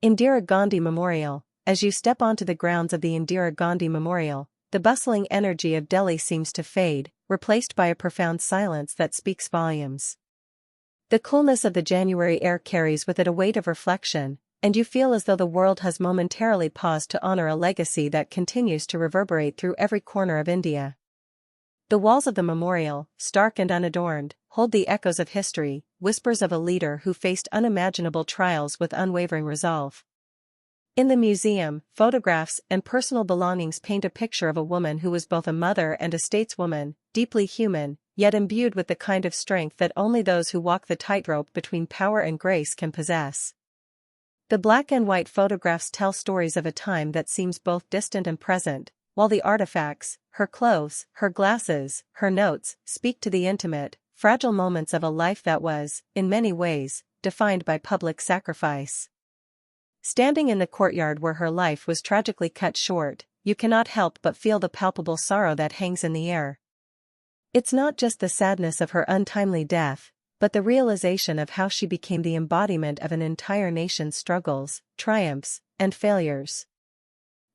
Indira Gandhi Memorial. As you step onto the grounds of the Indira Gandhi Memorial, the bustling energy of Delhi seems to fade, replaced by a profound silence that speaks volumes. The coolness of the January air carries with it a weight of reflection, and you feel as though the world has momentarily paused to honor a legacy that continues to reverberate through every corner of India. The walls of the memorial, stark and unadorned, hold the echoes of history, whispers of a leader who faced unimaginable trials with unwavering resolve. In the museum, photographs and personal belongings paint a picture of a woman who was both a mother and a stateswoman, deeply human, yet imbued with the kind of strength that only those who walk the tightrope between power and grace can possess. The black and white photographs tell stories of a time that seems both distant and present, while the artifacts, her clothes, her glasses, her notes, speak to the intimate, fragile moments of a life that was, in many ways, defined by public sacrifice. Standing in the courtyard where her life was tragically cut short, you cannot help but feel the palpable sorrow that hangs in the air. It's not just the sadness of her untimely death, but the realization of how she became the embodiment of an entire nation's struggles, triumphs, and failures.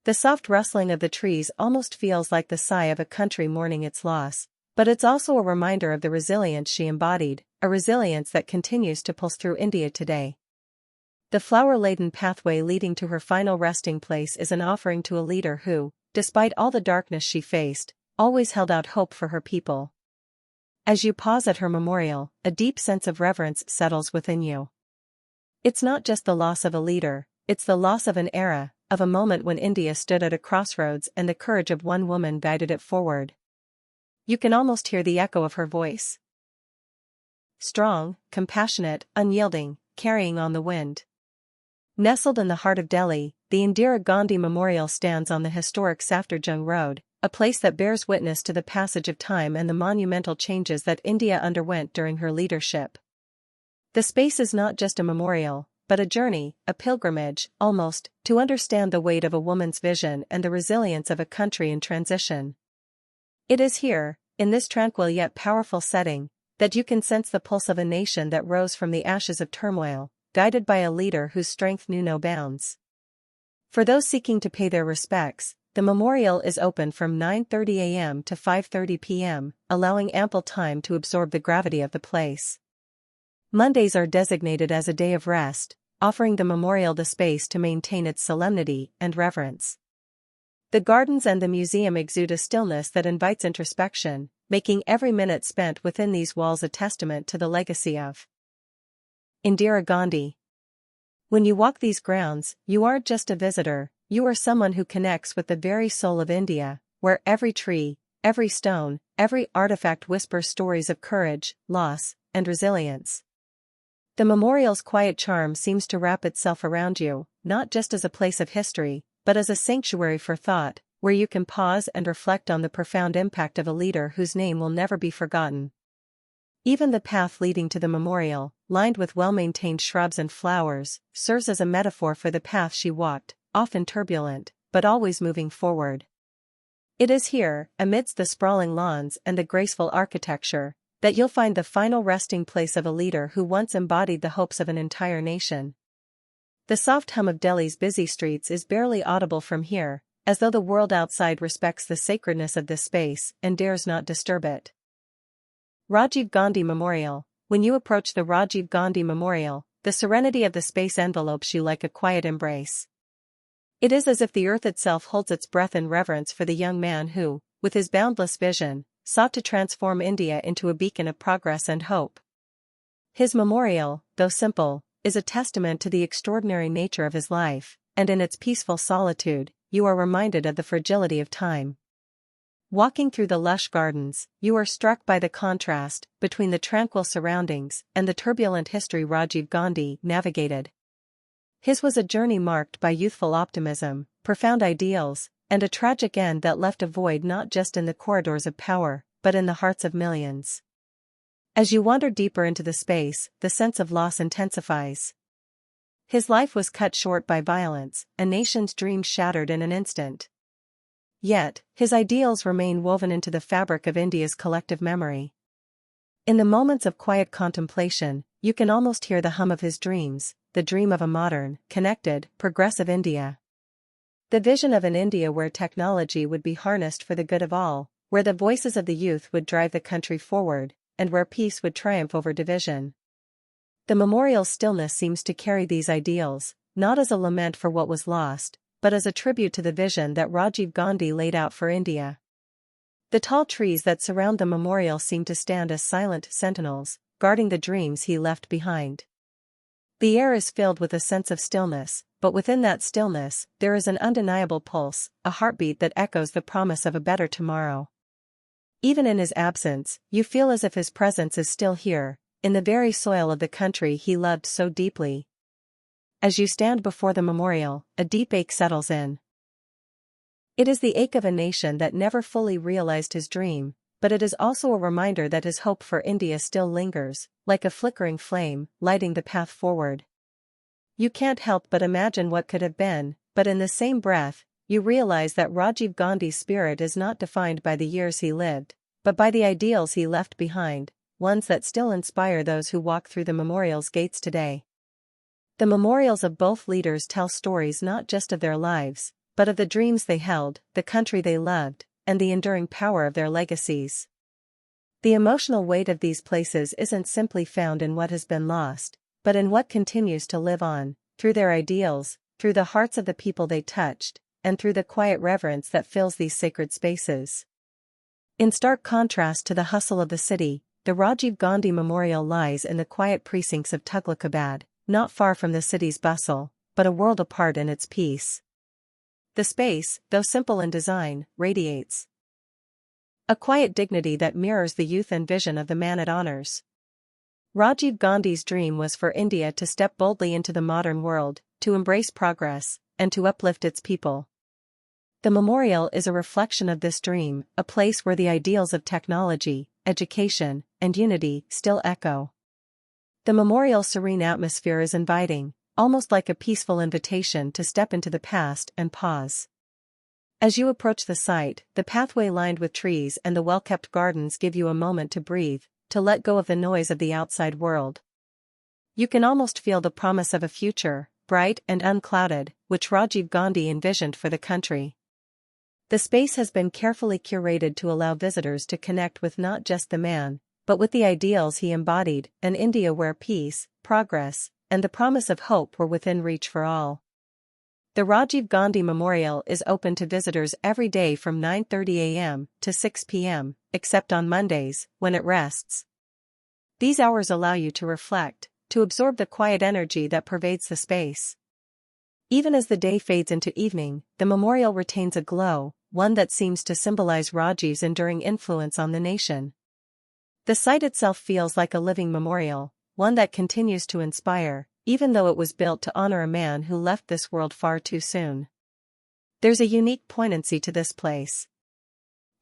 The soft rustling of the trees almost feels like the sigh of a country mourning its loss, but it's also a reminder of the resilience she embodied, a resilience that continues to pulse through India today. The flower-laden pathway leading to her final resting place is an offering to a leader who, despite all the darkness she faced, always held out hope for her people. As you pause at her memorial, a deep sense of reverence settles within you. It's not just the loss of a leader, it's the loss of an era, of a moment when India stood at a crossroads and the courage of one woman guided it forward. You can almost hear the echo of her voice. Strong, compassionate, unyielding, carrying on the wind. Nestled in the heart of Delhi, the Indira Gandhi Memorial stands on the historic Safdarjung Road, a place that bears witness to the passage of time and the monumental changes that India underwent during her leadership. The space is not just a memorial, but a journey, a pilgrimage, almost, to understand the weight of a woman's vision and the resilience of a country in transition. It is here, in this tranquil yet powerful setting, that you can sense the pulse of a nation that rose from the ashes of turmoil, guided by a leader whose strength knew no bounds. For those seeking to pay their respects, the memorial is open from 9:30 a.m. to 5:30 p.m., allowing ample time to absorb the gravity of the place. Mondays are designated as a day of rest, offering the memorial the space to maintain its solemnity and reverence. The gardens and the museum exude a stillness that invites introspection, making every minute spent within these walls a testament to the legacy of Indira Gandhi. When you walk these grounds, you aren't just a visitor, you are someone who connects with the very soul of India, where every tree, every stone, every artifact whispers stories of courage, loss, and resilience. The memorial's quiet charm seems to wrap itself around you, not just as a place of history, but as a sanctuary for thought, where you can pause and reflect on the profound impact of a leader whose name will never be forgotten. Even the path leading to the memorial, lined with well-maintained shrubs and flowers, serves as a metaphor for the path she walked, often turbulent, but always moving forward. It is here, amidst the sprawling lawns and the graceful architecture, that you'll find the final resting place of a leader who once embodied the hopes of an entire nation. The soft hum of Delhi's busy streets is barely audible from here, as though the world outside respects the sacredness of this space and dares not disturb it. Rajiv Gandhi Memorial. When you approach the Rajiv Gandhi Memorial, the serenity of the space envelopes you like a quiet embrace. It is as if the earth itself holds its breath in reverence for the young man who, with his boundless vision, sought to transform India into a beacon of progress and hope. His memorial, though simple, is a testament to the extraordinary nature of his life, and in its peaceful solitude, you are reminded of the fragility of time. Walking through the lush gardens, you are struck by the contrast between the tranquil surroundings and the turbulent history Rajiv Gandhi navigated. His was a journey marked by youthful optimism, profound ideals, and a tragic end that left a void not just in the corridors of power, but in the hearts of millions. As you wander deeper into the space, the sense of loss intensifies. His life was cut short by violence, a nation's dreams shattered in an instant. Yet, his ideals remain woven into the fabric of India's collective memory. In the moments of quiet contemplation, you can almost hear the hum of his dreams, the dream of a modern, connected, progressive India. The vision of an India where technology would be harnessed for the good of all, where the voices of the youth would drive the country forward, and where peace would triumph over division. The memorial's stillness seems to carry these ideals, not as a lament for what was lost, but as a tribute to the vision that Rajiv Gandhi laid out for India. The tall trees that surround the memorial seem to stand as silent sentinels, guarding the dreams he left behind. The air is filled with a sense of stillness, but within that stillness, there is an undeniable pulse, a heartbeat that echoes the promise of a better tomorrow. Even in his absence, you feel as if his presence is still here, in the very soil of the country he loved so deeply. As you stand before the memorial, a deep ache settles in. It is the ache of a nation that never fully realized his dream, but it is also a reminder that his hope for India still lingers, like a flickering flame, lighting the path forward. You can't help but imagine what could have been, but in the same breath, you realize that Rajiv Gandhi's spirit is not defined by the years he lived, but by the ideals he left behind, ones that still inspire those who walk through the memorial's gates today. The memorials of both leaders tell stories not just of their lives, but of the dreams they held, the country they loved, and the enduring power of their legacies. The emotional weight of these places isn't simply found in what has been lost, but in what continues to live on, through their ideals, through the hearts of the people they touched, and through the quiet reverence that fills these sacred spaces. In stark contrast to the hustle of the city, the Rajiv Gandhi Memorial lies in the quiet precincts of Tughlakabad, not far from the city's bustle, but a world apart in its peace. The space, though simple in design, radiates a quiet dignity that mirrors the youth and vision of the man it honors. Rajiv Gandhi's dream was for India to step boldly into the modern world, to embrace progress, and to uplift its people. The memorial is a reflection of this dream, a place where the ideals of technology, education, and unity still echo. The memorial's serene atmosphere is inviting, almost like a peaceful invitation to step into the past and pause. As you approach the site, the pathway lined with trees and the well-kept gardens give you a moment to breathe, to let go of the noise of the outside world. You can almost feel the promise of a future, bright and unclouded, which Rajiv Gandhi envisioned for the country. The space has been carefully curated to allow visitors to connect with not just the man, but with the ideals he embodied, an India where peace, progress, and the promise of hope were within reach for all. The Rajiv Gandhi Memorial is open to visitors every day from 9:30 a.m. to 6 p.m., except on Mondays, when it rests. These hours allow you to reflect, to absorb the quiet energy that pervades the space. Even as the day fades into evening, the memorial retains a glow, one that seems to symbolize Rajiv's enduring influence on the nation. The site itself feels like a living memorial, one that continues to inspire, even though it was built to honor a man who left this world far too soon. There's a unique poignancy to this place.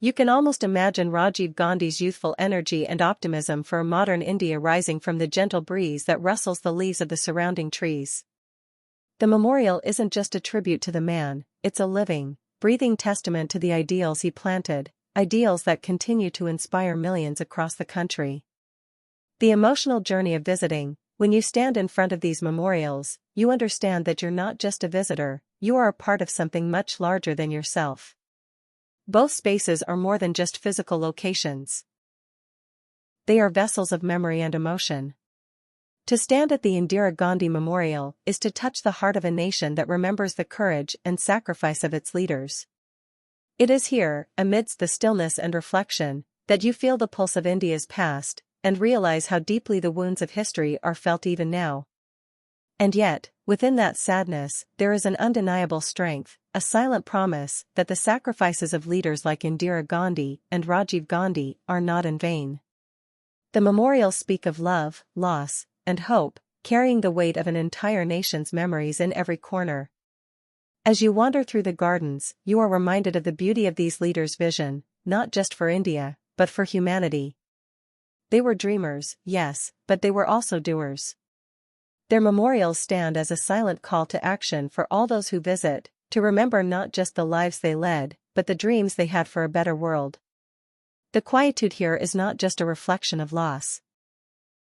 You can almost imagine Rajiv Gandhi's youthful energy and optimism for a modern India rising from the gentle breeze that rustles the leaves of the surrounding trees. The memorial isn't just a tribute to the man, it's a living, breathing testament to the ideals he planted, ideals that continue to inspire millions across the country. The emotional journey of visiting. When you stand in front of these memorials, you understand that you're not just a visitor, you are a part of something much larger than yourself. Both spaces are more than just physical locations. They are vessels of memory and emotion. To stand at the Indira Gandhi Memorial is to touch the heart of a nation that remembers the courage and sacrifice of its leaders. It is here, amidst the stillness and reflection, that you feel the pulse of India's past, and realize how deeply the wounds of history are felt even now. And yet, within that sadness, there is an undeniable strength, a silent promise that the sacrifices of leaders like Indira Gandhi and Rajiv Gandhi are not in vain. The memorials speak of love, loss, and hope, carrying the weight of an entire nation's memories in every corner. As you wander through the gardens, you are reminded of the beauty of these leaders' vision, not just for India, but for humanity. They were dreamers, yes, but they were also doers. Their memorials stand as a silent call to action for all those who visit, to remember not just the lives they led, but the dreams they had for a better world. The quietude here is not just a reflection of loss.